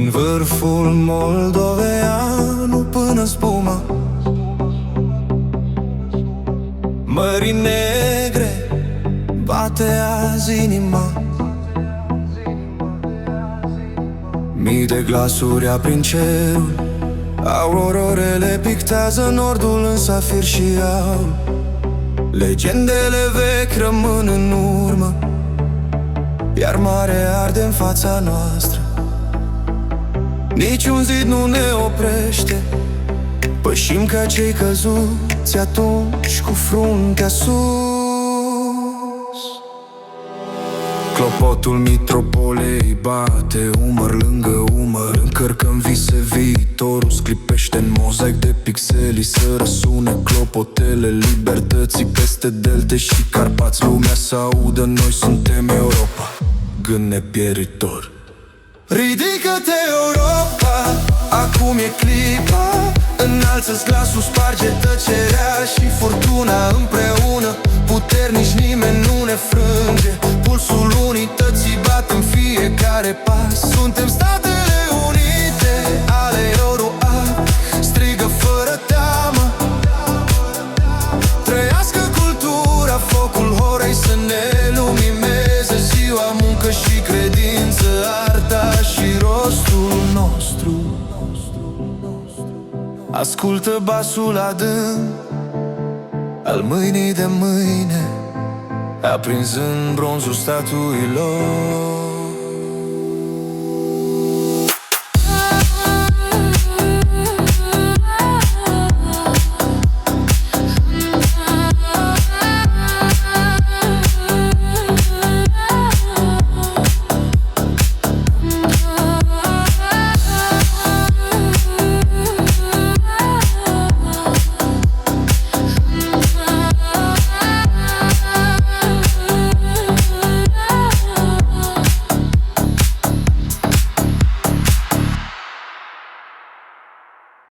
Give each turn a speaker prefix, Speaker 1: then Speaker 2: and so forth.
Speaker 1: Din vârful moldoveanu până spuma, Mării Negre bate azi inima. Mii de glasuri aprind cerul, aurorele pictează nordul în safir și aur. Legendele vechi rămân în urmă, iar marea arde în fața noastră. Niciun zid nu ne oprește, pășim ca cei căzuți atunci cu fruntea sus. Clopotul mitropolei bate umăr lângă umăr, încărcăm vise, viitorul sclipește în mozaic de pixeli. Să răsune clopotele libertății peste delte și Carpați. Lumea să audă, noi suntem Europa, gând nepieritor. Ridică-te, Europa, acum e clipa. Înalță-ți glasul, sparge tăcerea și furtuna. Împreună, puternici, nimeni nu ne frânge. Pulsul unității bat în fiecare pas. Suntem Statele Unite ale Euro-Art. Strigă fără teamă, trăiască cultura, focul horei să ne lumineze ziua, muncă și credință, arta și rostul nostru. Ascultă basul adânc al mâinii de mâine, aprinzând bronzul statuilor.